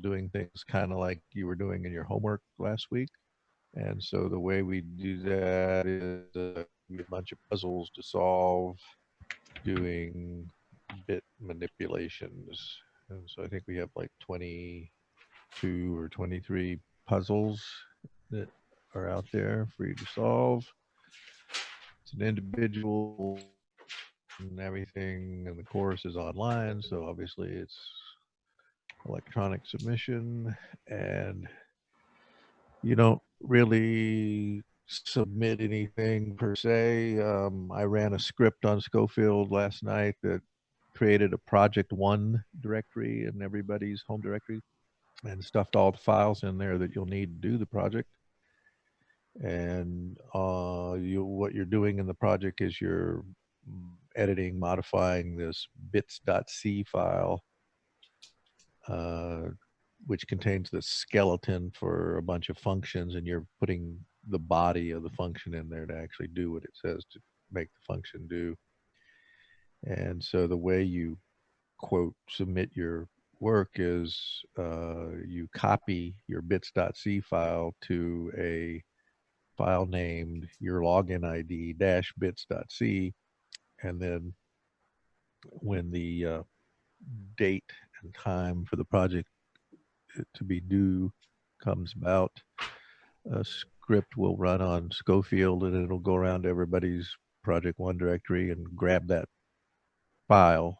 doing things kind of like you were doing in your homework last week. And so the way we do that is give you a bunch of puzzles to solve doing bit manipulations. And so I think we have like 22 or 23 puzzles that are out there for you to solve. It's an individual and everything, and the course is online, so obviously it's electronic submission, and you don't really submit anything per se. I ran a script on Schofield last night that created a project one directory in everybody's home directory and stuffed all the files in there that you'll need to do the project. And what you're doing in the project is you're editing, modifying this bits.c file, uh, which contains the skeleton for a bunch of functions, and you're putting the body of the function in there to actually do what it says to make the function do. And so the way you quote submit your work is you copy your bits.c file to a file named your login ID dash bits.c, and then when the date and time for the project to be due comes about, a script will run on Schofield, and it'll go around to everybody's project one directory and grab that file,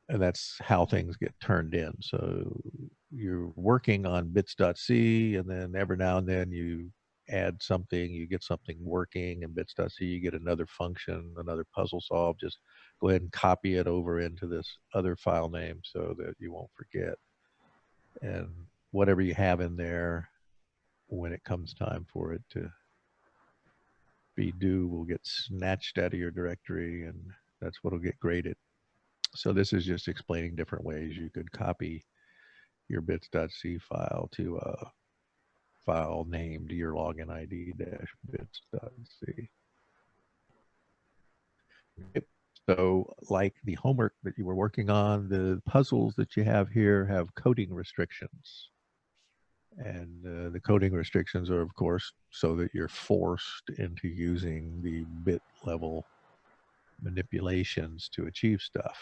and that's how things get turned in. So you're working on bits.c, and then every now and then you add something, you get something working in bits.c, you get another function, another puzzle solved. Just go ahead and copy it over into this other file name so that you won't forget. And whatever you have in there, when it comes time for it to be due, will get snatched out of your directory, and that's what'll get graded. So this is just explaining different ways you could copy your bits.c file to a file named your login ID dash bits.c. So like the homework that you were working on, the puzzles that you have here have coding restrictions. And the coding restrictions are, of course, so that you're forced into using the bit level manipulations to achieve stuff.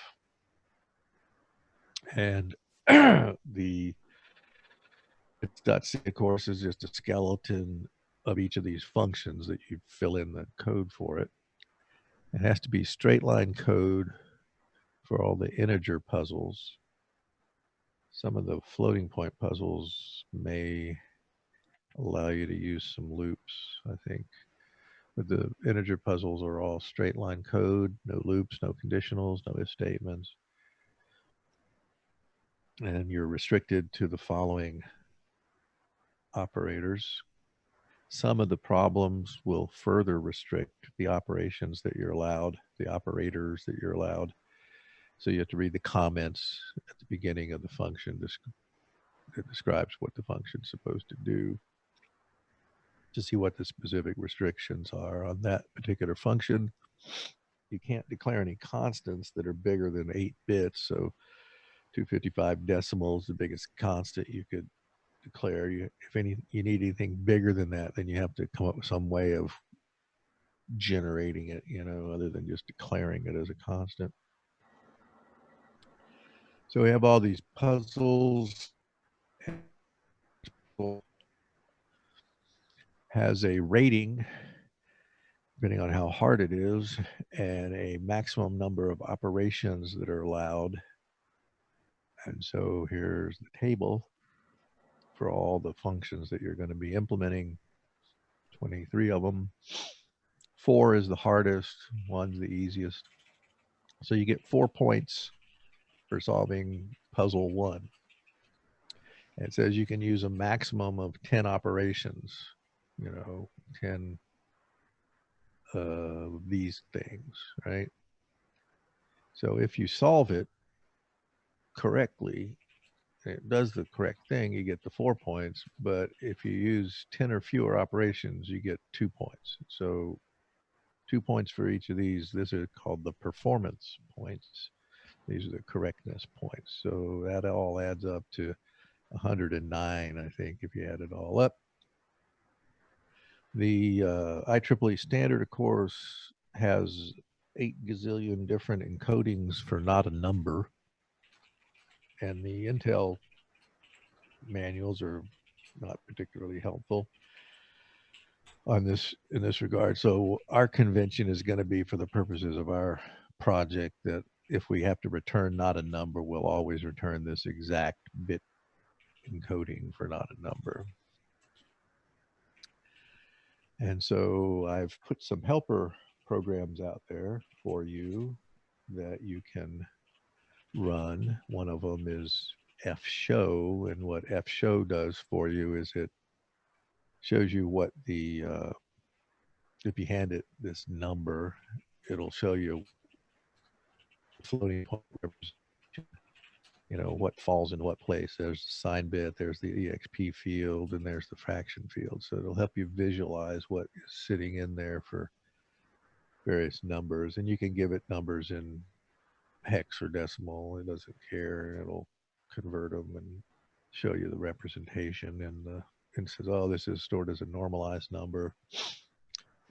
And the bits.c, of course, is just a skeleton of each of these functions that you fill in the code for it. It has to be straight line code for all the integer puzzles. Some of the floating point puzzles may allow you to use some loops, I think. But the integer puzzles are all straight line code, no loops, no conditionals, no if statements. And you're restricted to the following operators. Some of the problems will further restrict the operations that you're allowed, the operators that you're allowed. So you have to read the comments at the beginning of the function that describes what the function is supposed to do to see what the specific restrictions are on that particular function. You can't declare any constants that are bigger than 8 bits. So 255 decimals, the biggest constant you could declare. If you need anything bigger than that, then you have to come up with some way of generating it, other than just declaring it as a constant. So we have all these puzzles. Has a rating depending on how hard it is, and a maximum number of operations that are allowed. And so here's the table for all the functions that you're going to be implementing, 23 of them. 4 is the hardest, 1's the easiest. So you get 4 points for solving puzzle 1. And it says you can use a maximum of 10 operations, 10 these things, right? So if you solve it correctly, it does the correct thing, you get the 4 points. But if you use 10 or fewer operations, you get 2 points. So 2 points for each of these. These are called the performance points. These are the correctness points. So that all adds up to 109, I think, if you add it all up. The IEEE standard, of course, has 8 gazillion different encodings for not a number, and the Intel manuals are not particularly helpful on this in this regard. So our convention is going to be, for the purposes of our project, that if we have to return not a number, we'll always return this exact bit encoding for not a number. And so I've put some helper programs out there for you that you can run. One of them is fshow, and what fshow does for you is it shows you what the if you hand it this number, it'll show you floating point representation, what falls in what place. There's the sign bit, there's the exp field, and there's the fraction field. So it'll help you visualize what is sitting in there for various numbers, and you can give it numbers in hex or decimal. It doesn't care. It'll convert them and show you the representation, and says, oh, this is stored as a normalized number.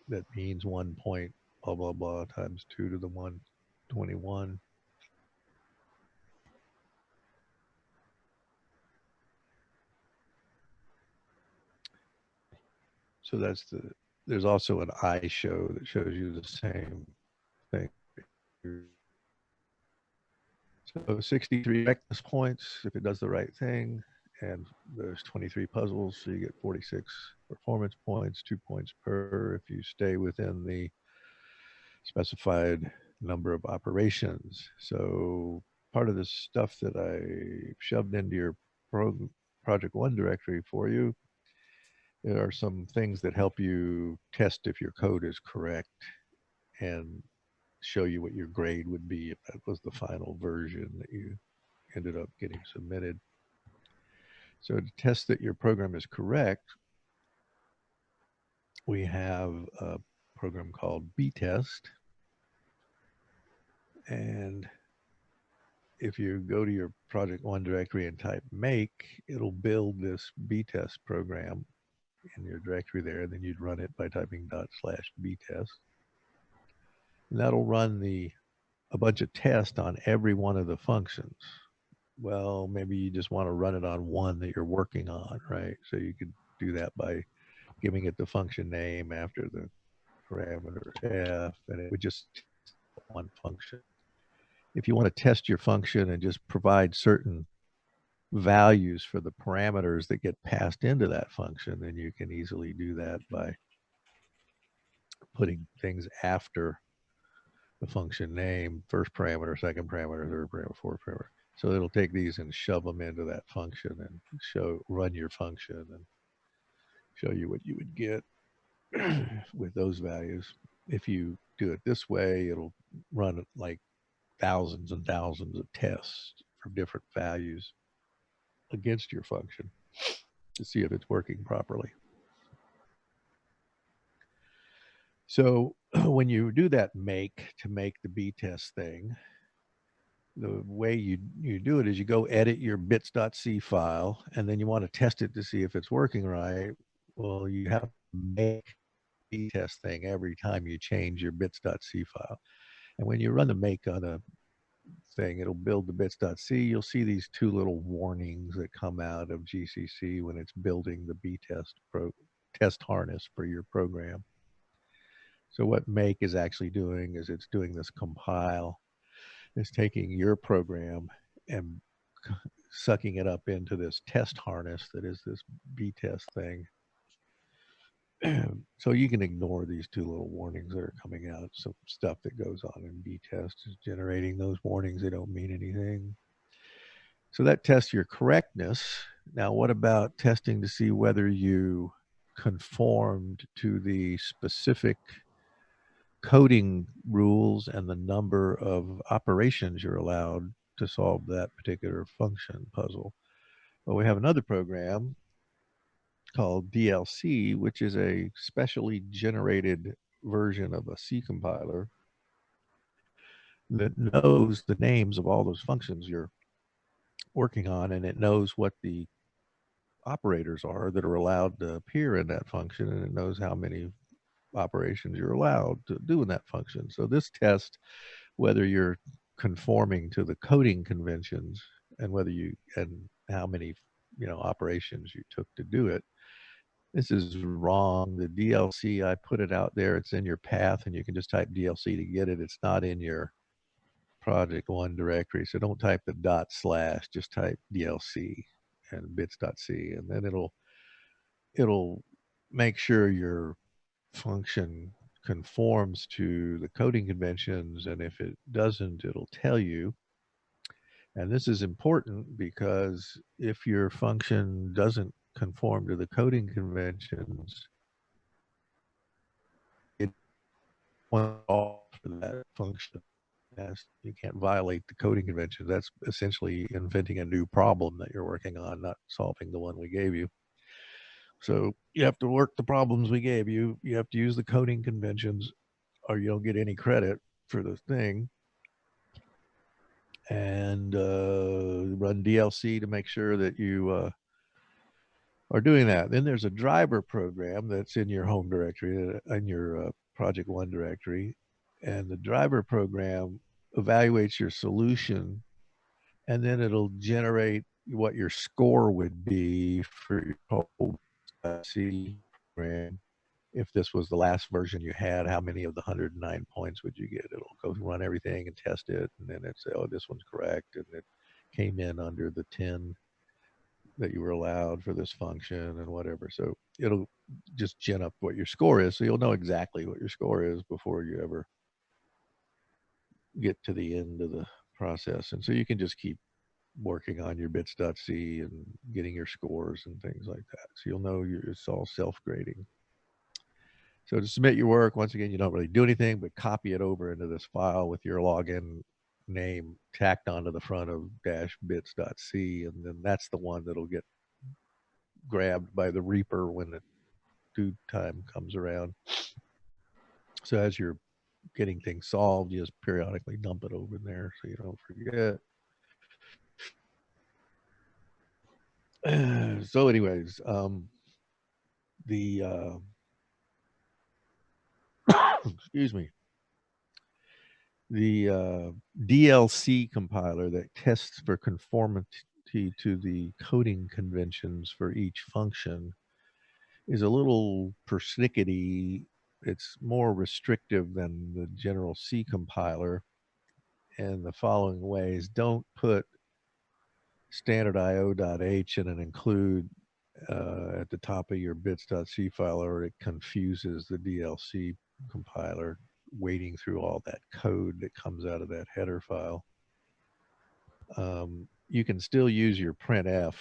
That means 1 point blah blah blah times 2 to the 121. So there's also an iShow that shows you the same thing. So 63 reckless points if it does the right thing, and there's 23 puzzles, so you get 46 performance points, 2 points per if you stay within the specified number of operations. So part of the stuff that I shoved into your Project One directory for you, there are some things that help you test if your code is correct and show you what your grade would be if that was the final version that you ended up getting submitted. So to test that your program is correct, we have a program called btest. And if you go to your Project One directory and type make, it'll build this btest program in your directory there. And then you'd run it by typing /btest. And that'll run a bunch of tests on every one of the functions. Well, maybe you just want to run it on one that you're working on, right? So you could do that by giving it the function name after the parameter f, and it would just test one function. If you want to test your function and just provide certain values for the parameters that get passed into that function, then you can easily do that by putting things after the function name, first parameter, second parameter, third parameter, fourth parameter. So it'll take these and shove them into that function and run your function and show you what you would get with those values. If you do it this way, it'll run like thousands and thousands of tests for different values against your function to see if it's working properly. So when you do that to make the btest thing, the way you do it is you go edit your bits.c file, and then you want to test it to see if it's working right. Well, you have to make the test thing every time you change your bits.c file. And when you run the make on a thing, it'll build the bits.c. You'll see these two little warnings that come out of GCC when it's building the btest test harness for your program. So what make is actually doing is it's doing this compile. It's taking your program and sucking it up into this test harness that is this btest thing. So you can ignore these two little warnings that are coming out. Some stuff that goes on in btest is generating those warnings. They don't mean anything. So that tests your correctness. Now, what about testing to see whether you conformed to the specific coding rules and the number of operations you're allowed to solve that particular function puzzle? Well, we have another program called DLC, which is a specially generated version of a C compiler that knows the names of all those functions you're working on, and it knows what the operators are that are allowed to appear in that function, and it knows how many operations you're allowed to do in that function. So this tests whether you're conforming to the coding conventions and whether you and how many operations you took to do it. This is wrong. The DLC, I put it out there. It's in your path, and you can just type DLC to get it. It's not in your project one directory. So don't type the dot slash, just type DLC and bits.c, and then it'll make sure your function conforms to the coding conventions, and if it doesn't, it'll tell you. And this is important because if your function doesn't conform to the coding conventions, it won't off for that function. You can't violate the coding conventions. That's essentially inventing a new problem that you're working on, not solving the one we gave you. So you have to work the problems we gave you. You have to use the coding conventions, or you don't get any credit for the thing. And run DLC to make sure that you are doing that. Then there's a driver program that's in your home directory, in your project one directory. And the driver program evaluates your solution, and then it'll generate what your score would be for your whole C program. If this was the last version you had, how many of the 109 points would you get? It'll go run everything and test it, and then it say, oh, this one's correct, and it came in under the 10 that you were allowed for this function and whatever. So it'll just gen up what your score is, so you'll know exactly what your score is before you ever get to the end of the process. And so you can just keep working on your bits.c and getting your scores and things like that. So you'll know it's all self-grading. So to submit your work, once again, you don't really do anything but copy it over into this file with your login name tacked onto the front of -bits.c, and then that's the one that'll get grabbed by the Reaper when the due time comes around. So as you're getting things solved, you just periodically dump it over in there so you don't forget. So anyways, the excuse me, the DLC compiler that tests for conformity to the coding conventions for each function is a little persnickety. It's more restrictive than the general C compiler in the following ways. Don't put standard.io.h in an include at the top of your bits.c file, or it confuses the DLC compiler wading through all that code that comes out of that header file. You can still use your printf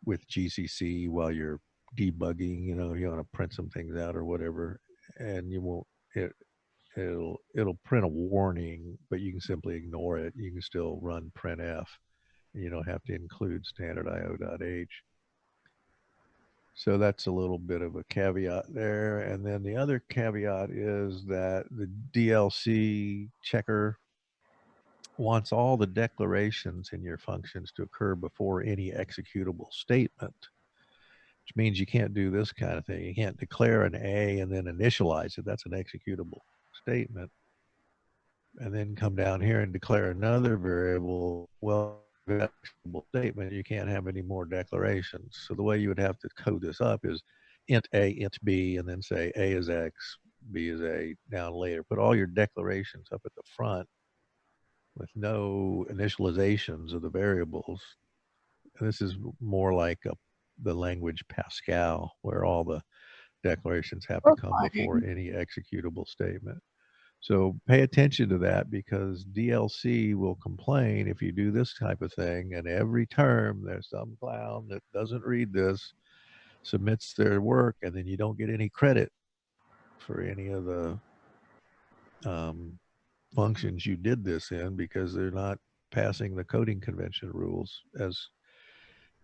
with GCC while you're debugging. You want to print some things out or whatever, and you won't. It'll print a warning, but you can simply ignore it. You can still run printf, and you don't have to include standard.io.h. So that's a little bit of a caveat there. And then the other caveat is that the DLC checker wants all the declarations in your functions to occur before any executable statement, which means you can't do this kind of thing. You can't declare an A and then initialize it. That's an executable statement. And then come down here and declare another variable. Well, that statement, you can't have any more declarations. So the way you would have to code this up is int A, int B, and then say A is X, B is A down later. Put all your declarations up at the front with no initializations of the variables. And this is more like the language Pascal, where all the declarations have to come before any executable statement. So pay attention to that, because DLC will complain if you do this type of thing, and every term there's some clown that doesn't read this, submits their work, and then you don't get any credit for any of the functions you did this in, because they're not passing the coding convention rules as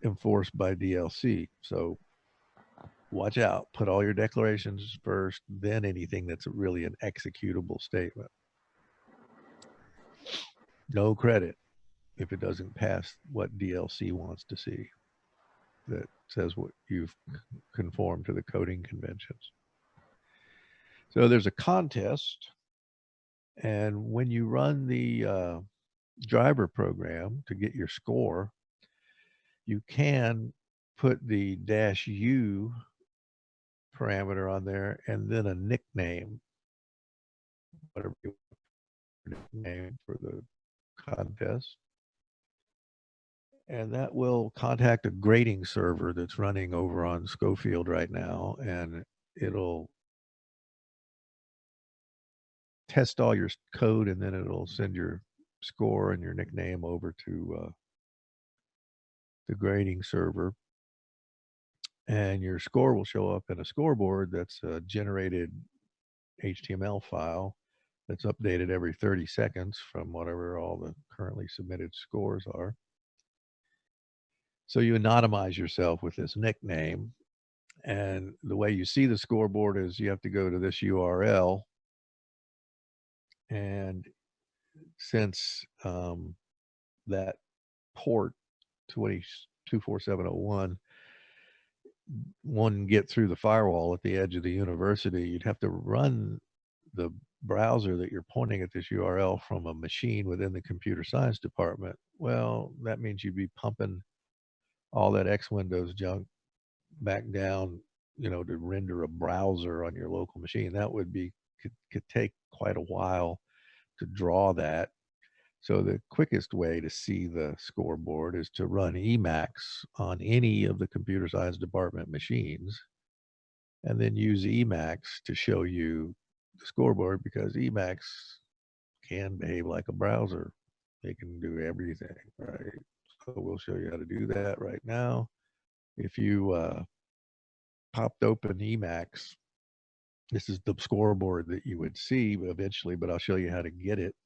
enforced by DLC. So watch out. Put all your declarations first, then anything that's really an executable statement. No credit if it doesn't pass what DLC wants to see. that says what you've conformed to the coding conventions. So there's a contest, and when you run the driver program to get your score, you can put the dash U parameter on there and then a nickname, whatever you want to name for the contest. And that will contact a grading server that's running over on Schofield right now, and it'll test all your code, and then it'll send your score and your nickname over to the grading server. And your score will show up in a scoreboard that's a generated HTML file that's updated every 30 seconds from whatever all the currently submitted scores are. So you anonymize yourself with this nickname. And the way you see the scoreboard is you have to go to this URL. And since that port 24701 wouldn't get through the firewall at the edge of the university, you'd have to run the browser that you're pointing at this URL from a machine within the computer science department. Well, that means you'd be pumping all that X Windows junk back down, to render a browser on your local machine. That would be could take quite a while to draw that. So the quickest way to see the scoreboard is to run Emacs on any of the computer science department machines, and then use Emacs to show you the scoreboard, because Emacs can behave like a browser. They can do everything, right? So we'll show you how to do that right now. If you popped open Emacs, this is the scoreboard that you would see eventually, but I'll show you how to get it.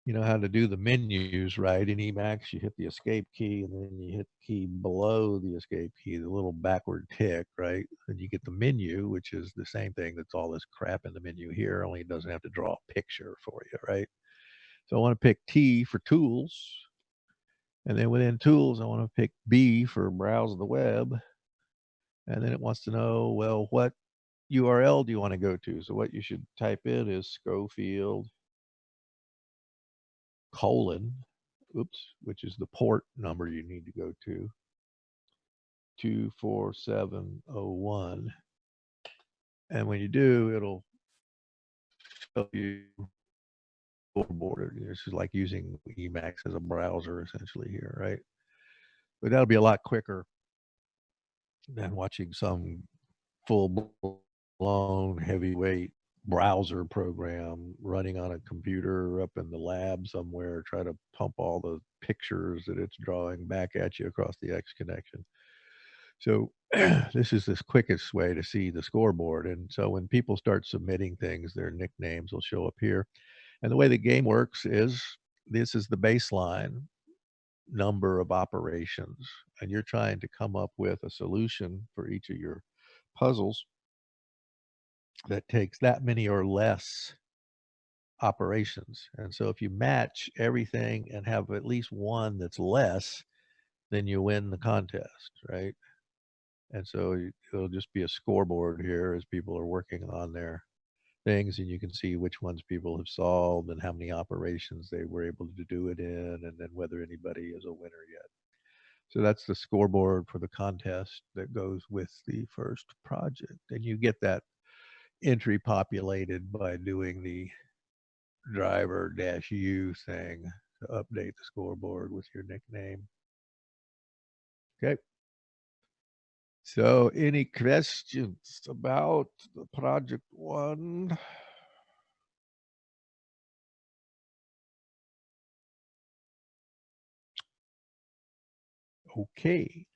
You know how to do the menus, right? In Emacs, you hit the escape key, and then you hit the key below the escape key, the little backward tick, right? And you get the menu, which is the same thing that's all this crap in the menu here, only it doesn't have to draw a picture for you, right? So I want to pick T for tools. And then within tools, I want to pick B for browse the web. And then it wants to know, well, what URL do you want to go to? So what you should type in is Schofield : which is the port number you need to go to, 24701. And when you do, it'll show you scoreboard. This is like using Emacs as a browser essentially here, right? But that'll be a lot quicker than watching some full-blown heavyweight browser program running on a computer up in the lab somewhere, try to pump all the pictures that it's drawing back at you across the X connection. So this is the quickest way to see the scoreboard. And so when people start submitting things, their nicknames will show up here. And the way the game works is this is the baseline number of operations, and you're trying to come up with a solution for each of your puzzles that takes that many or less operations. And so if you match everything and have at least one that's less, then you win the contest, right? And so it'll just be a scoreboard here as people are working on their things, and you can see which ones people have solved and how many operations they were able to do it in, and then whether anybody is a winner yet. So that's the scoreboard for the contest that goes with the first project. And you get that entry populated by doing the driver dash U thing to update the scoreboard with your nickname. Okay. So any questions about the project one? Okay.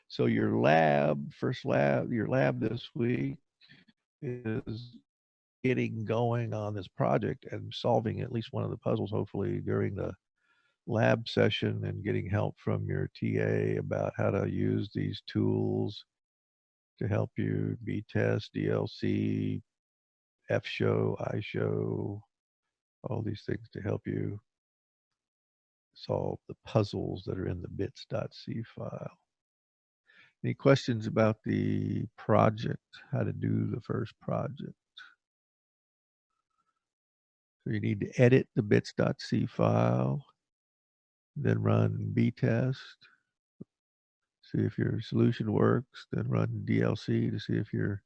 So your your lab this week is getting going on this project and solving at least one of the puzzles, hopefully during the lab session, and getting help from your TA about how to use these tools to help you B-test, DLC, F-show, I-show, all these things to help you solve the puzzles that are in the bits.c file. Any questions about the project, how to do the first project? So you need to edit the bits.c file, then run btest, see if your solution works, then run DLC to see if you're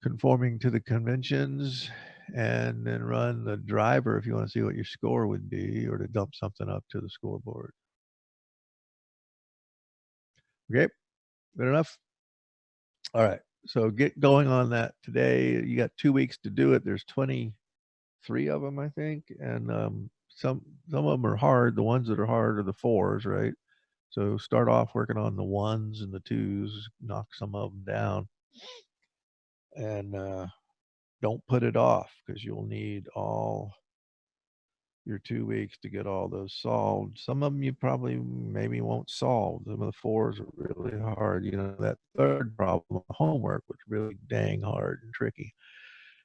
conforming to the conventions, and then run the driver if you want to see what your score would be or to dump something up to the scoreboard. Okay, good enough? All right, so get going on that today. You got 2 weeks to do it. There's 23 of them, I think, and some of them are hard. The ones that are hard are the fours, right? So start off working on the ones and the twos, knock some of them down, and don't put it off because you'll need all your 2 weeks to get all those solved. Some of them you probably maybe won't solve. Some of the fours are really hard. You know, that third problem, homework, was really dang hard and tricky.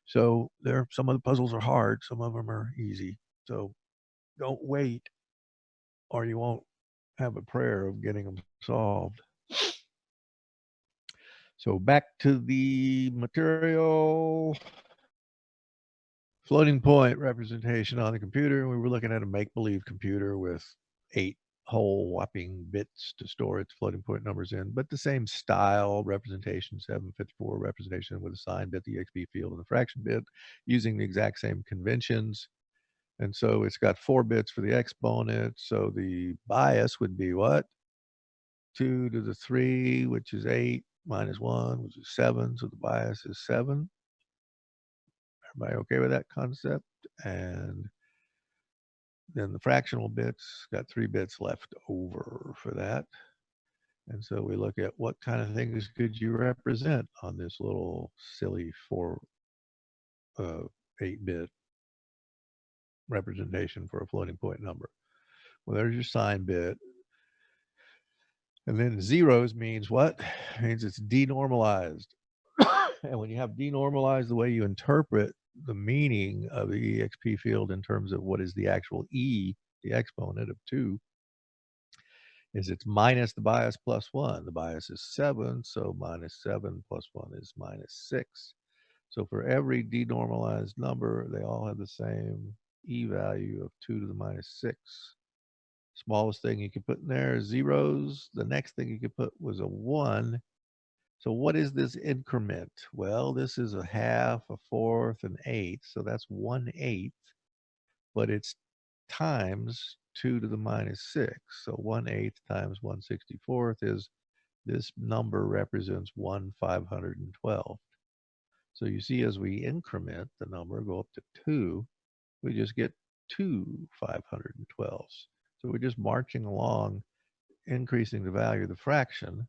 So there, some of the puzzles are hard. Some of them are easy. So don't wait, or you won't have a prayer of getting them solved. So back to the material. Floating point representation on the computer. We were looking at a make-believe computer with 8 whole whopping bits to store its floating point numbers in, but the same style representation, 754 representation with a sign bit, the EXP field, and the fraction bit, using the exact same conventions. And so it's got 4 bits for the exponent. So the bias would be what? 2 to the 3, which is 8, minus 1, which is 7. So the bias is 7. Everybody okay with that concept? And then the fractional bits got 3 bits left over for that. And so we look at what kind of things could you represent on this little silly 8-bit representation for a floating point number. Well, there's your sign bit. And then zeros means what? It means it's denormalized. And when you have denormalized, the way you interpret the meaning of the EXP field in terms of what is the actual E, the exponent of 2, is it's minus the bias plus 1. The bias is 7, so minus 7 plus 1 is minus 6. So for every denormalized number, they all have the same E value of 2 to the minus 6. Smallest thing you could put in there is zeros. The next thing you could put was a 1. So what is this increment? Well, this is a half, a fourth, an eighth. So that's 1/8, but it's times 2 to the minus 6. So 1/8 times 1/64 is, this number represents 1/512. So you see, as we increment the number, go up to 2, we just get 2 512s. So we're just marching along, increasing the value of the fraction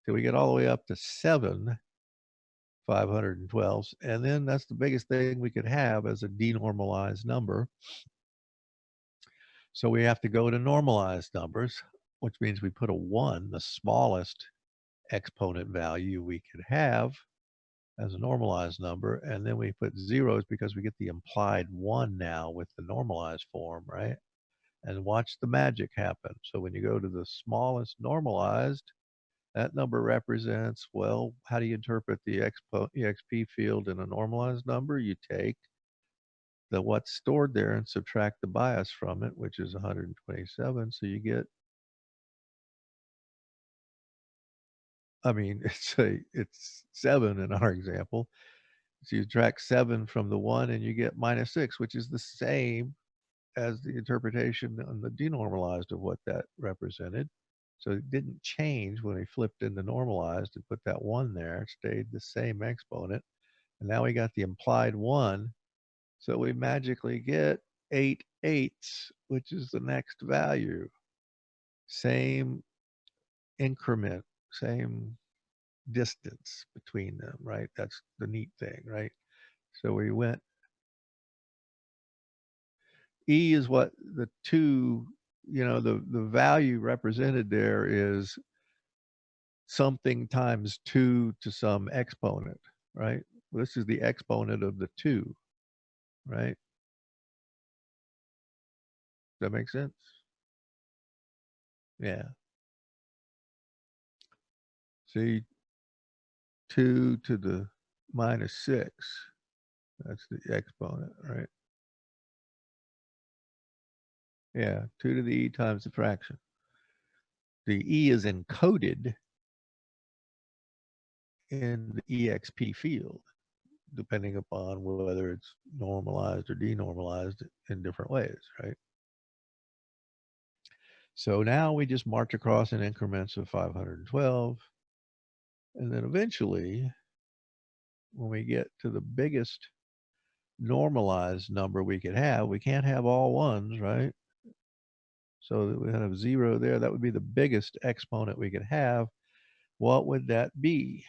till we get all the way up to 7 512s. And then that's the biggest thing we could have as a denormalized number. So we have to go to normalized numbers, which means we put a 1, the smallest exponent value we could have, as a normalized number, and then we put zeros because we get the implied 1 now with the normalized form, right? And watch the magic happen. So when you go to the smallest normalized, that number represents, well, how do you interpret the EXP field in a normalized number? You take the what's stored there and subtract the bias from it, which is 127. So you get, I mean, it's 7 in our example. So you subtract 7 from the 1 and you get minus 6, which is the same as the interpretation on the denormalized of what that represented. So it didn't change when we flipped into normalized and put that 1 there. It stayed the same exponent. And now we got the implied 1. So we magically get 8/8, which is the next value. Same increment, same distance between them, right? That's the neat thing, right? So we went, E is what the 2, the value represented there is something times 2 to some exponent, right? Well, this is the exponent of the 2, right? Does that make sense? Yeah. See, 2 to the minus 6. That's the exponent, right? Yeah, 2 to the e times the fraction. The e is encoded in the exp field, depending upon whether it's normalized or denormalized in different ways, right? So now we just march across in increments of 512. And then eventually, when we get to the biggest normalized number we could have, we can't have all ones, right? So that we have 0 there. That would be the biggest exponent we could have. What would that be?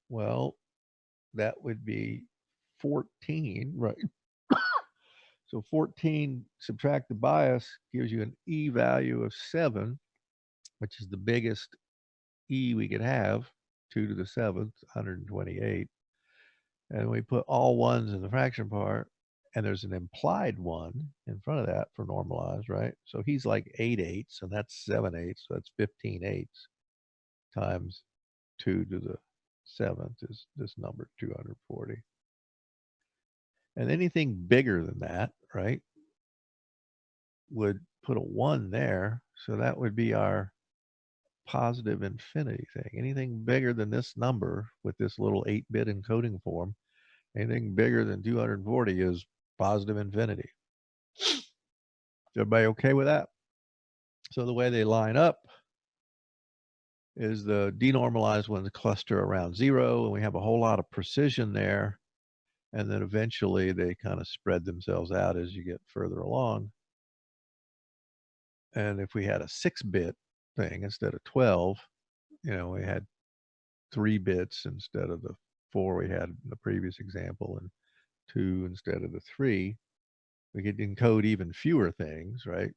Well, that would be 14, right? So 14 subtract the bias gives you an e value of 7, which is the biggest e we could have, 2 to the 7th, 128. And we put all ones in the fraction part, and there's an implied 1 in front of that for normalized, right? So he's like 8 eighths, and that's 7 eighths, so that's 15 eighths times 2 to the 7th is this number, 240. And anything bigger than that, right, would put a 1 there. So that would be our positive infinity thing. Anything bigger than this number with this little 8-bit encoding form, anything bigger than 240 is positive infinity. Is everybody okay with that? So the way they line up is the denormalized ones cluster around 0, and we have a whole lot of precision there. And then eventually they kind of spread themselves out as you get further along. And if we had a 6-bit thing instead of 12, we had 3 bits instead of the 4 we had in the previous example, and 2 instead of the 3. We could encode even fewer things, right?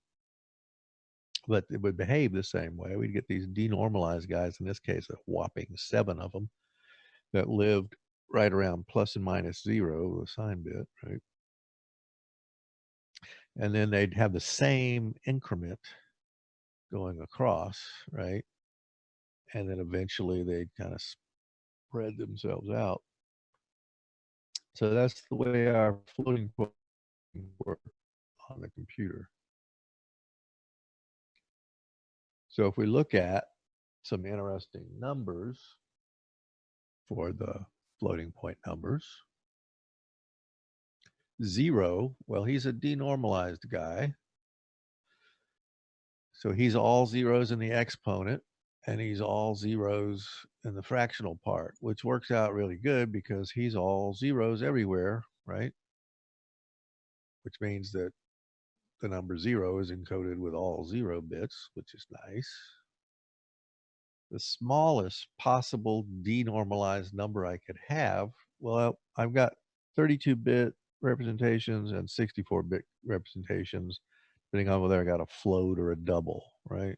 But it would behave the same way. We'd get these denormalized guys, in this case, a whopping 7 of them, that lived right around plus and minus 0, the sign bit, right? And then they'd have the same increment going across, right? And then eventually they'd kind of spread themselves out. So that's the way our floating point works on the computer. So if we look at some interesting numbers for the floating point numbers, 0, well, he's a denormalized guy. So he's all zeros in the exponent, and he's all zeros in the fractional part, which works out really good because he's all zeros everywhere, right? Which means that the number 0 is encoded with all 0 bits, which is nice. The smallest possible denormalized number I could have, well, I've got 32-bit representations and 64-bit representations, depending on whether I got a float or a double, right?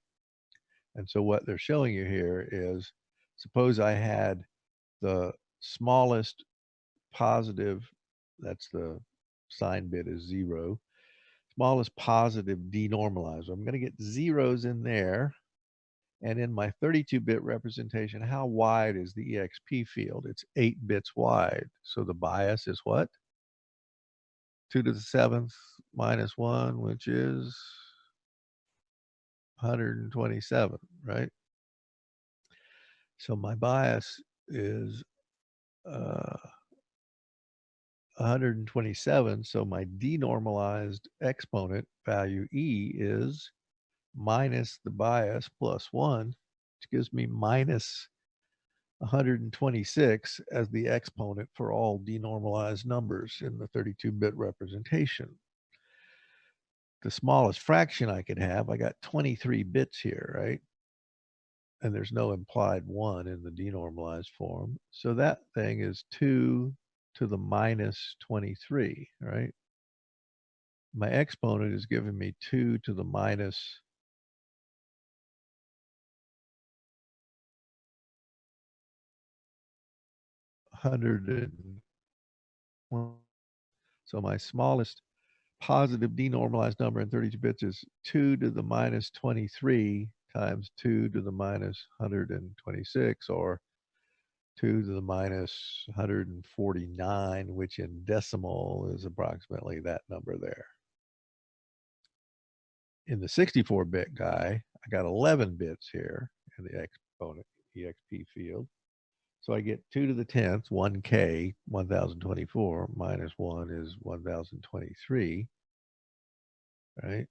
And so what they're showing you here is, suppose I had the smallest positive, that's the sign bit is 0, smallest positive denormalized. I'm going to get zeros in there. And in my 32-bit representation, how wide is the EXP field? It's 8 bits wide. So the bias is what? 2 to the 7th minus 1, which is 127, right? So my bias is 127. So my denormalized exponent value E is minus the bias plus 1, which gives me minus 126 as the exponent for all denormalized numbers in the 32-bit representation. The smallest fraction I could have, I got 23 bits here, right? And there's no implied 1 in the denormalized form. So that thing is 2 to the minus 23, right? My exponent is giving me 2 to the minus 100. So my smallest positive denormalized number in 32 bits is 2 to the minus 23 times 2 to the minus 126, or 2 to the minus 149, which in decimal is approximately that number there. In the 64-bit guy, I got 11 bits here in the exponent exp field. So I get 2 to the 10th, 1k, 1024, minus 1 is 1023, right?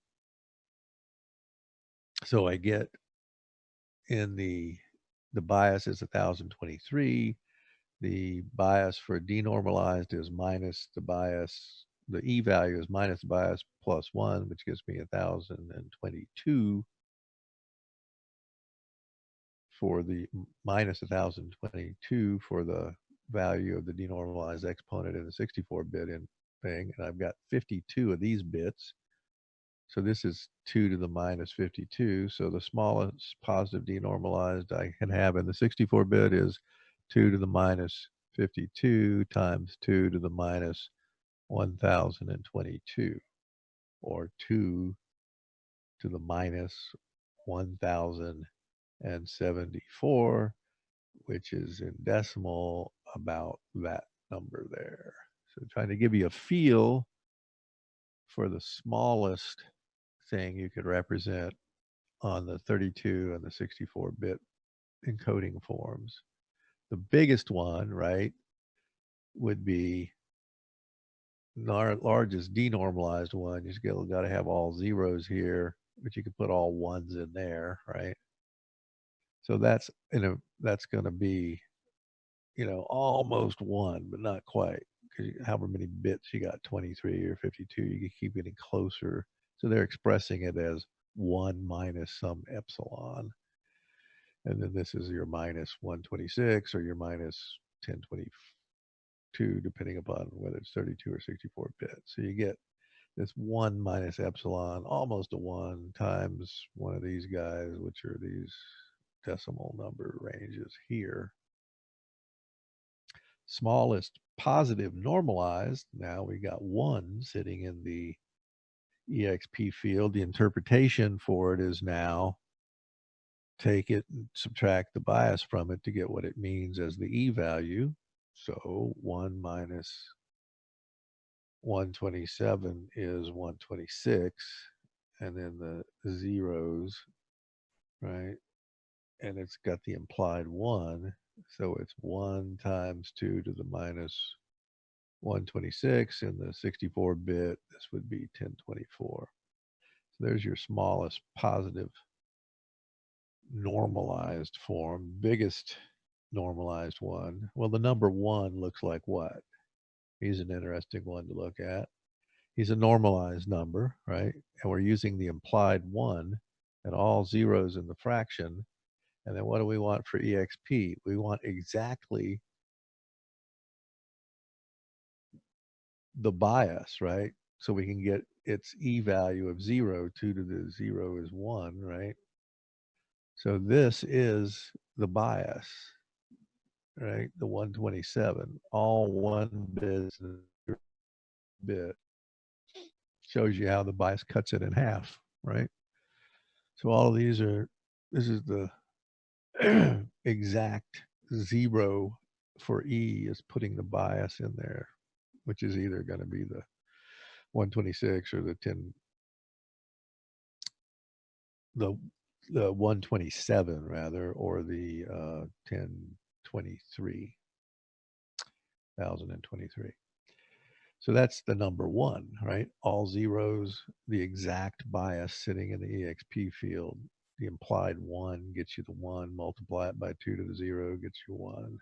So I get in the bias is 1023. The bias for denormalized is minus the bias, the E value is minus the bias plus 1, which gives me 1022 for the minus 1022 for the value of the denormalized exponent in the 64-bit in thing. And I've got 52 of these bits. So this is 2 to the minus 52. So the smallest positive denormalized I can have in the 64-bit is 2 to the minus 52 times 2 to the minus 1022, or 2 to the minus 1074, which is in decimal about that number there. So trying to give you a feel for the smallest thing you could represent on the 32 and the 64-bit encoding forms. The biggest one, right, would be largest denormalized one. You still got to have all zeros here, but you can put all ones in there, right? So that's going to be, almost one, but not quite, because however many bits you got, 23 or 52, you can keep getting closer. So they're expressing it as 1 minus some epsilon. And then this is your minus 126 or your minus 1022, depending upon whether it's 32 or 64 bits. So you get this 1 minus epsilon, almost a 1, times one of these guys, which are these decimal number ranges here. Smallest positive normalized, now we got 1 sitting in the exp field. The interpretation for it is now take it and subtract the bias from it to get what it means as the E value. So 1 minus 127 is 126, and then the zeros, right? And it's got the implied 1, so it's 1 times 2 to the minus 126. In the 64-bit, this would be 1024. So there's your smallest positive normalized form. Biggest normalized one, well, the number 1 looks like what? He's an interesting one to look at. He's a normalized number, right? And we're using the implied 1 and all zeros in the fraction. And then what do we want for exp? We want exactly the bias, right? So we can get its E value of 0. 2 to the 0 is 1, right? So this is the bias, right? The 127, all 1 bits in a bit, shows you how the bias cuts it in half, right? So all of these are, this is the exact 0 for E is putting the bias in there, which is either going to be the 126 or the 10, the 127 rather, or the 1023. So that's the number 1, right? All zeros, the exact bias sitting in the exp field. The implied 1 gets you the 1, multiply it by 2 to the 0 gets you 1.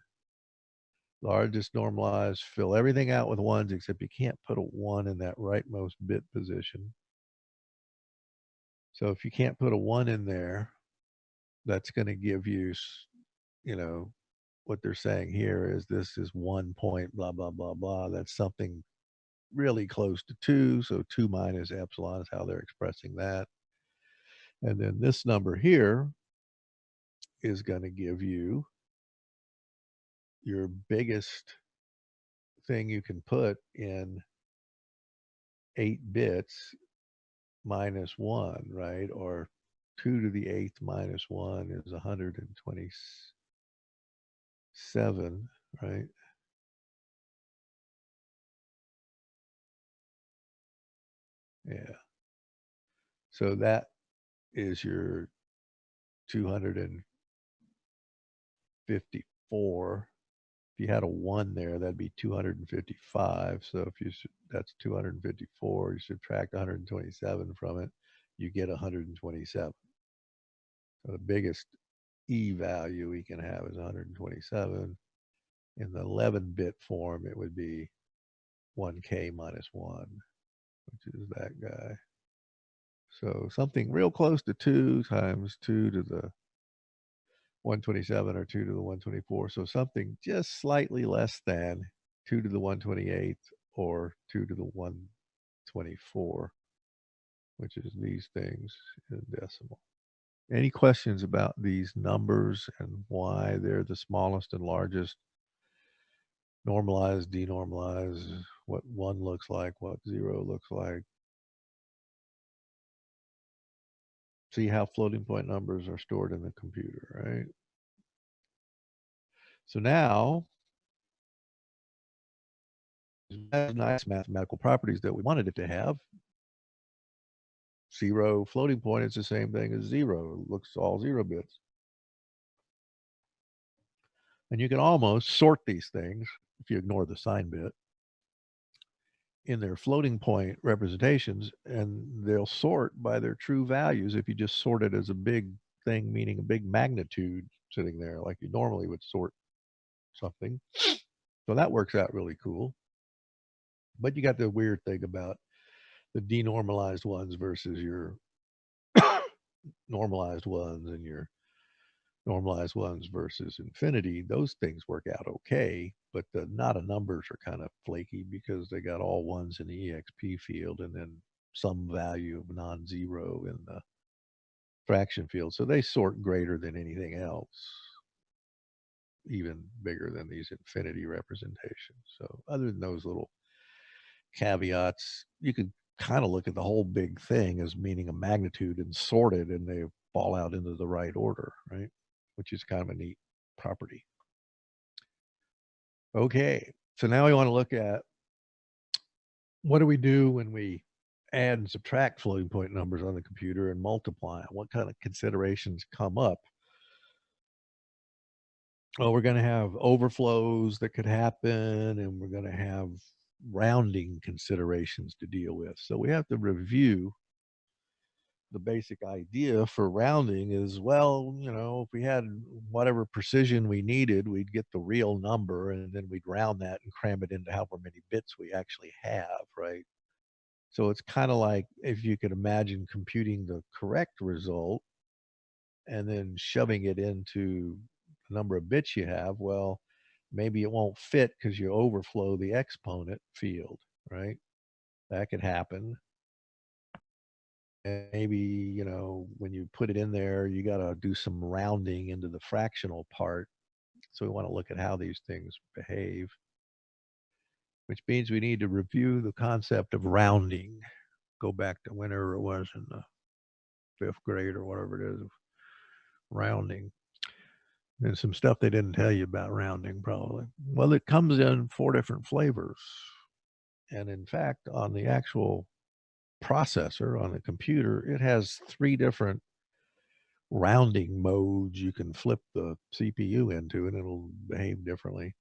Largest normalized, fill everything out with 1s, except you can't put a 1 in that rightmost bit position. So if you can't put a 1 in there, that's going to give you, what they're saying here is this is 1 point, blah, blah, blah, blah. That's something really close to 2. So 2 minus epsilon is how they're expressing that. And then this number here is going to give you your biggest thing you can put in 8 bits minus 1, right? Or 2 to the 8th minus 1 is 127, right? Yeah. So that is your 254. If you had a 1 there, that'd be 255. So if you that's 254, you subtract 127 from it, you get 127. So the biggest E value we can have is 127. In the 11-bit form, it would be 1K minus 1, which is that guy. So something real close to 2 times 2 to the 127 or 2 to the 124. So something just slightly less than 2 to the 128 or 2 to the 124, which is these things in decimal. Any questions about these numbers and why they're the smallest and largest? Normalize, denormalize, what 1 looks like, what 0 looks like. See how floating point numbers are stored in the computer, right? So now, nice mathematical properties that we wanted it to have. 0 floating point is the same thing as 0. It looks all 0 bits. And you can almost sort these things, if you ignore the sign bit, in their floating point representations, and they'll sort by their true values if you just sort it as a big thing, meaning a big magnitude sitting there like you normally would sort something. So that works out really cool. But you got the weird thing about the denormalized ones versus your normalized ones and your normalized ones versus infinity. Those things work out okay, but the not a numbers are kind of flaky because they got all ones in the exp field and then some value of non-zero in the fraction field. So they sort greater than anything else, even bigger than these infinity representations. So other than those little caveats, you could kind of look at the whole big thing as meaning a magnitude and sort it, and they fall out into the right order, right? Which is kind of a neat property. Okay, so now we want to look at what do we do when we add and subtract floating point numbers on the computer and multiply? What kind of considerations come up? Well, we're going to have overflows that could happen, and we're going to have rounding considerations to deal with. So we have to review the basic idea for rounding is, well, if we had whatever precision we needed, we'd get the real number and then we'd round that and cram it into however many bits we actually have, right? So it's kind of like if you could imagine computing the correct result and then shoving it into the number of bits you have. Well, maybe it won't fit because you overflow the exponent field, right? That could happen. And maybe, when you put it in there, you got to do some rounding into the fractional part. So we want to look at how these things behave, which means we need to review the concept of rounding. Go back to whenever it was in the 5th grade or whatever it is, of rounding. And some stuff they didn't tell you about rounding, probably. Well, it comes in 4 different flavors. And in fact, on the actual processor, on the computer, it has 3 different rounding modes you can flip the CPU into, and it'll behave differently.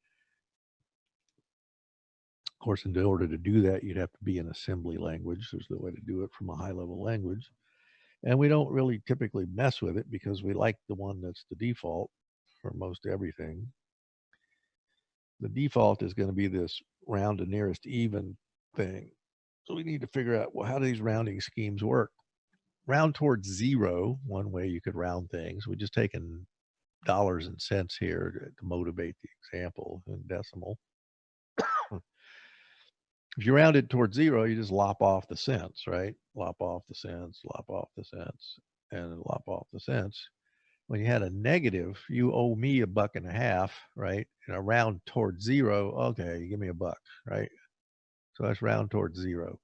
Of course, in order to do that, you'd have to be in assembly language. There's the way to do it from a high-level language. And we don't really typically mess with it because we like the one that's the default for most everything. The default is going to be this round to nearest even thing. So we need to figure out, well, how do these rounding schemes work? Round towards 0, one way you could round things. We just taken dollars and cents here to motivate the example in decimal. If you round it towards 0, you just lop off the cents, right? Lop off the cents, lop off the cents, and lop off the cents. When you had a negative, you owe me $1.50, right? And a round towards 0, okay, you give me $1, right? So that's round towards 0.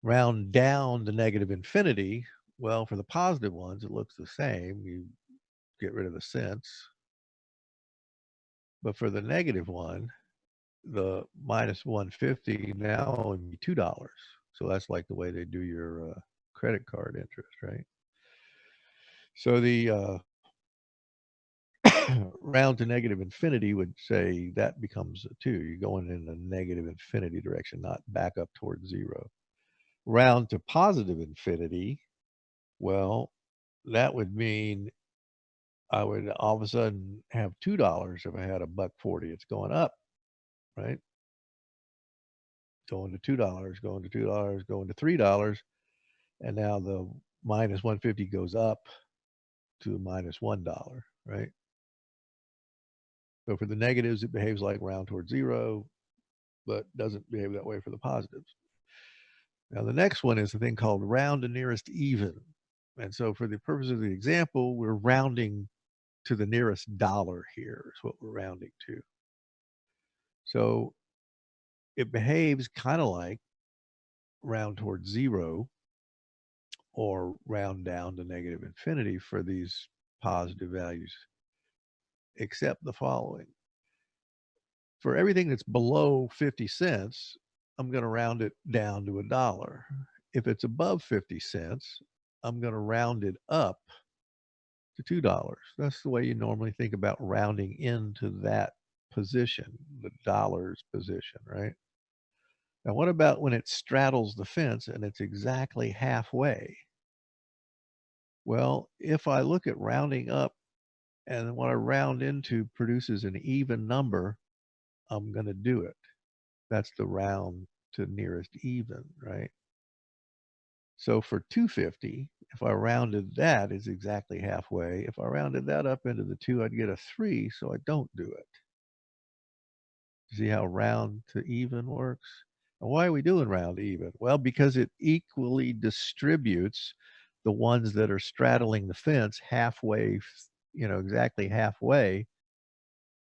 Round down to negative infinity, Well, for the positive ones, it looks the same. You get rid of the cents. But for the negative one, the minus 150 now only $2. So that's like the way they do your credit card interest, right? So the round to negative infinity would say that becomes a 2. You're going in the negative infinity direction, not back up towards 0. Round to positive infinity, well, that would mean I would all of a sudden have $2 if I had a buck 40. It's going up, right? Going to $2, going to $2, going to $3, and now the minus 150 goes up to minus $1, right? So for the negatives, it behaves like round towards 0, but doesn't behave that way for the positives. Now the next one is a thing called round to nearest even. And so for the purpose of the example, we're rounding to the nearest dollar here is what we're rounding to. So it behaves kind of like round towards 0 or round down to negative infinity for these positive values, except the following. For everything that's below 50 cents, I'm going to round it down to $1. If it's above 50 cents, I'm going to round it up to $2. That's the way you normally think about rounding into that position, the dollars position, right? Now, what about when it straddles the fence and it's exactly halfway? Well, if I look at rounding up and what I round into produces an even number, I'm going to do it. That's the round to nearest even, right? So for 250, if I rounded that is exactly halfway. If I rounded that up into the 2, I'd get a 3, so I don't do it. See how round to even works? And why are we doing round to even? Well, because it equally distributes the ones that are straddling the fence halfway, exactly halfway,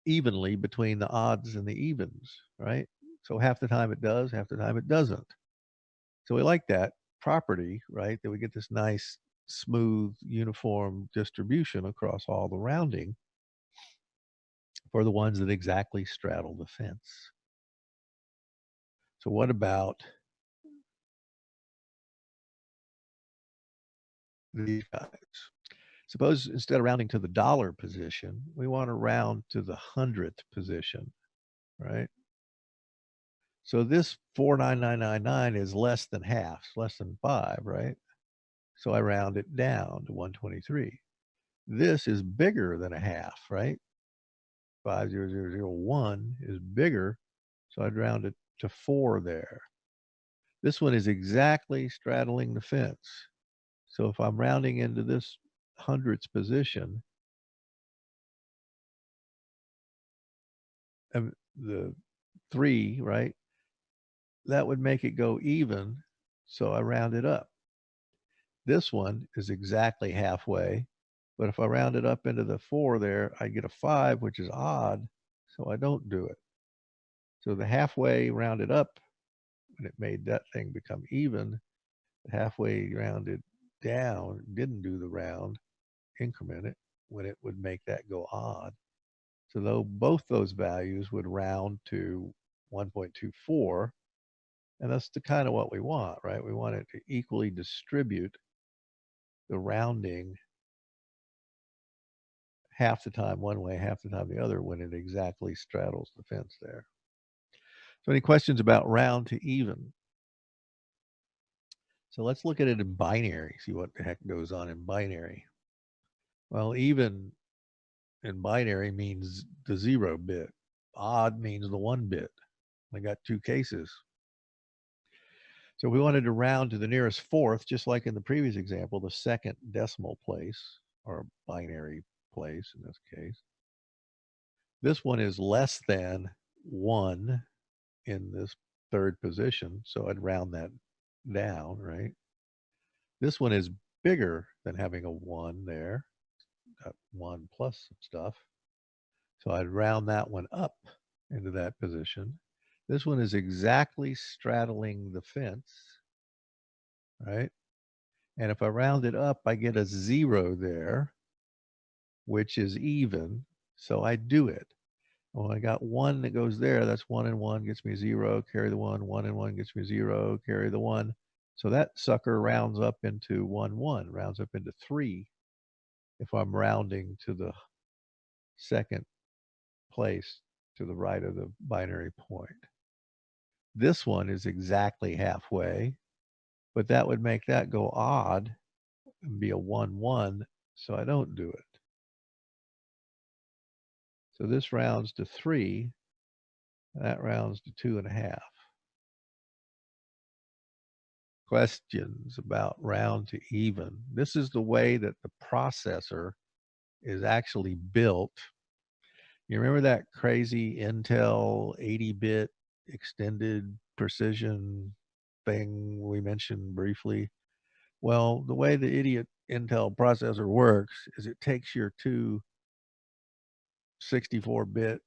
evenly between the odds and the evens, right? So half the time it does, half the time it doesn't. So we like that property, right? That we get this nice, smooth, uniform distribution across all the rounding for the ones that exactly straddle the fence. So what about these guys? Suppose instead of rounding to the dollar position, we want to round to the hundredth position, right? So this 49999 is less than half, less than 5, right? So I round it down to 123. This is bigger than a half, right? 50001 is bigger, so I'd round it to 4 there. This one is exactly straddling the fence. So if I'm rounding into this hundredths position, the 3, right? That would make it go even, so I round it up. This one is exactly halfway, but if I round it up into the 4 there, I get a 5, which is odd, so I don't do it. So the halfway rounded up, and it made that thing become even. The halfway rounded down didn't do the round, increment it, when it would make that go odd. So though both those values would round to 1.24, and that's the kind of what we want, right? We want it to equally distribute the rounding half the time one way, half the time the other when it exactly straddles the fence there. So any questions about round to even? So let's look at it in binary, see what the heck goes on in binary. Well, even in binary means the 0 bit. Odd means the 1 bit. I got 2 cases. So we wanted to round to the nearest fourth, just like in the previous example, the second decimal place, or binary place in this case. This one is less than 1 in this third position, so I'd round that down, right? This one is bigger than having a 1 there, got 1 plus some stuff. So I'd round that one up into that position. This one is exactly straddling the fence, right? And if I round it up, I get a 0 there, which is even. So I do it. Well, I got 1 that goes there. That's 1 and 1 gets me 0. Carry the 1. 1 and 1 gets me 0. Carry the 1. So that sucker rounds up into 1, 1, rounds up into 3 if I'm rounding to the second place to the right of the binary point. This one is exactly halfway, but that would make that go odd and be a 1, 1, so I don't do it. So this rounds to 3, that rounds to 2.5. Questions about round to even. This is the way that the processor is actually built. You remember that crazy Intel 80-bit extended precision thing we mentioned briefly? Well, the way the idiot Intel processor works is it takes your two 64-bit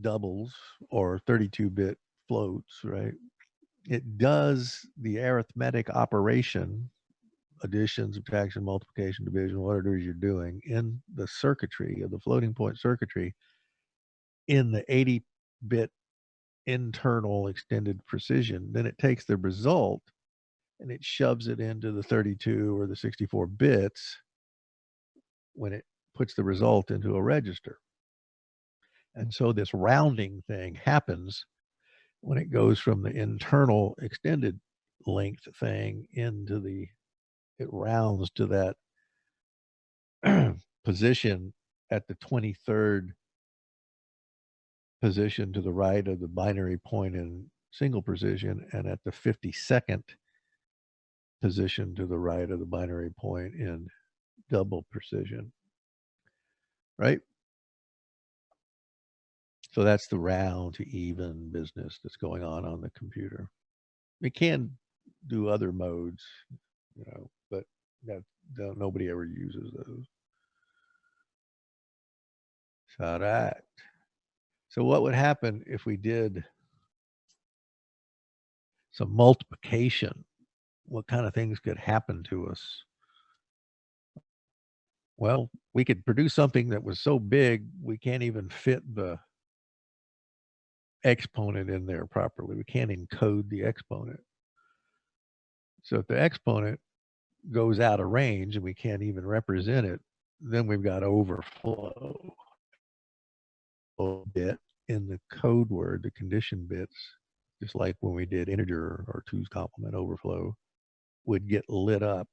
doubles or 32-bit floats, right? It does the arithmetic operation, addition, subtraction, multiplication, division, whatever it is you're doing in the circuitry of the floating point circuitry in the 80-bit internal extended precision. Then it takes the result and it shoves it into the 32 or the 64 bits when it puts the result into a register. And so this rounding thing happens when it goes from the internal extended length thing into the, it rounds to that position at the 23rd position to the right of the binary point in single precision and at the 52nd position to the right of the binary point in double precision, right? So that's the round to even business that's going on the computer. It can do other modes, but that nobody ever uses those. All right. So what would happen if we did some multiplication? What kind of things could happen to us? Well, we could produce something that was so big we can't even fit the exponent in there properly. We can't encode the exponent. So if the exponent goes out of range and we can't even represent it, then we've got overflow bit in the code word, the condition bits, just like when we did integer or two's complement overflow, would get lit up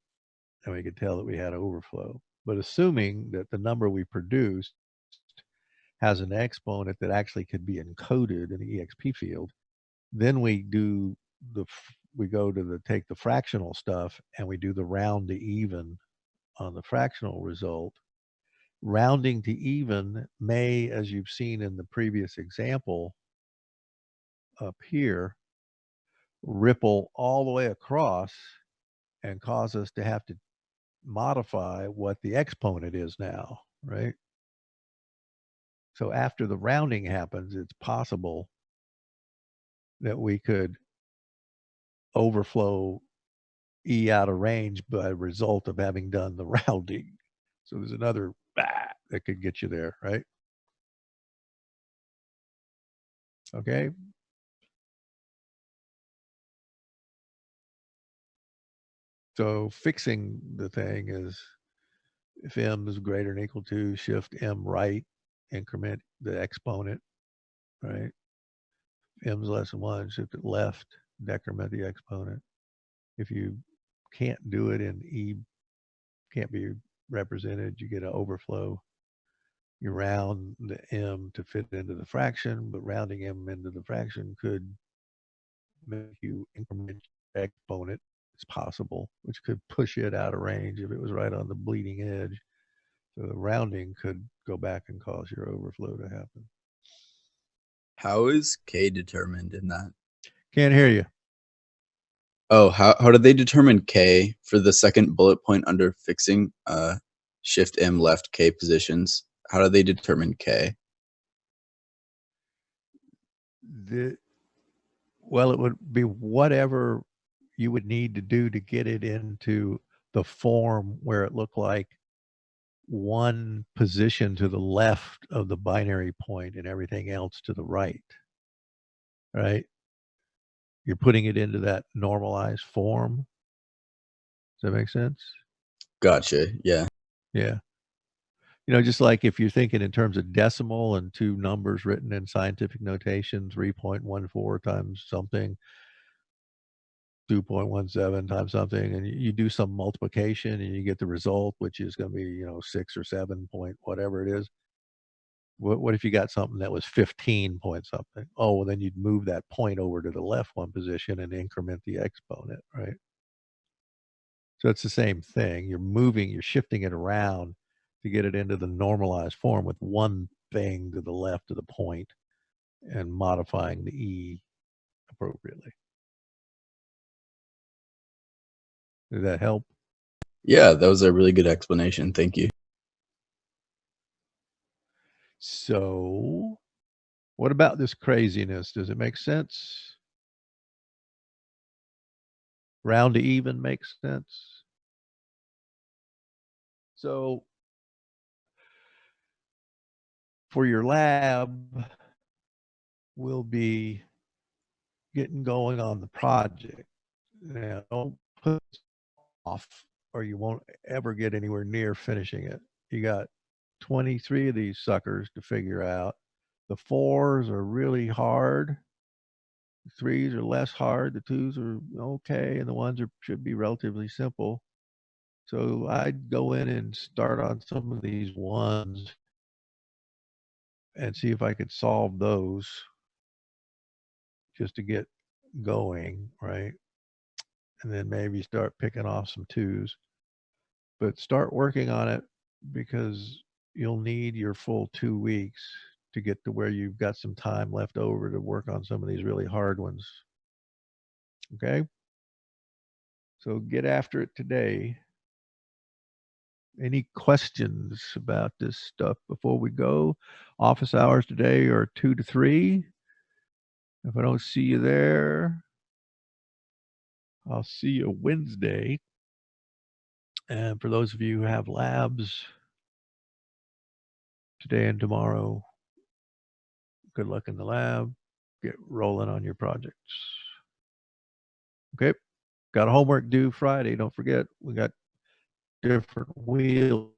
and we could tell that we had overflow. But assuming that the number we produced has an exponent that actually could be encoded in the exp field, then we do we go to take the fractional stuff and we do the round to even on the fractional result. Rounding to even may, as you've seen in the previous example up here, ripple all the way across and cause us to have to modify what the exponent is now, right? So after the rounding happens, it's possible that we could overflow E out of range by result of having done the rounding. So there's another that could get you there, right? Okay. So fixing the thing is if m is greater than or equal to, shift m right, increment the exponent, right? If m is less than 1, shift it left, decrement the exponent. If you can't do it and e can't be represented, you get an overflow. You round the m to fit into the fraction, but rounding m into the fraction could make you increment exponent. It's possible, which could push it out of range if it was right on the bleeding edge. So the rounding could go back and cause your overflow to happen. How is K determined in that? Can't hear you. Oh, how did they determine K for the second bullet point under fixing shift M left K positions? How do they determine K? Well, it would be whatever you would need to do to get it into the form where it looked like one position to the left of the binary point and everything else to the right, right? You're putting it into that normalized form. Does that make sense? Gotcha. Yeah. Yeah. You know, just like if you're thinking in terms of decimal and two numbers written in scientific notation, 3.14 times something, 2.17 times something, and you do some multiplication and you get the result, which is going to be, you know, 6 or 7 point whatever it is. What if you got something that was 15 point something? Oh, well, then you'd move that point over to the left one position and increment the exponent, right? So it's the same thing. You're shifting it around to get it into the normalized form with one thing to the left of the point and modifying the E appropriately. Did that help? Yeah, that was a really good explanation. Thank you. So, what about this craziness? Does it make sense? Round to even makes sense. So, for your lab, we'll be getting going on the project. Now, don't put this off or you won't ever get anywhere near finishing it. You got 23 of these suckers to figure out. The fours are really hard. The threes are less hard. The twos are okay. And the ones should be relatively simple. So I'd go in and start on some of these ones and see if I could solve those just to get going, right? And then maybe start picking off some twos. But start working on it because you'll need your full 2 weeks to get to where you've got some time left over to work on some of these really hard ones. Okay? So get after it today. Any questions about this stuff before we go? Office hours today are 2 to 3. If I don't see you there, I'll see you Wednesday. And for those of you who have labs today and tomorrow, good luck in the lab. Get rolling on your projects. Okay. Got a homework due Friday. Don't forget, we got different wheels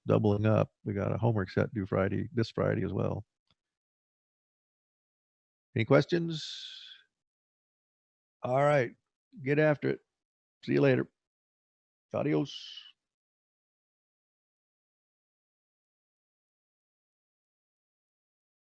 doubling up. We got a homework set due Friday, this Friday as well. Any questions? All right. Get after it. See you later. Adios.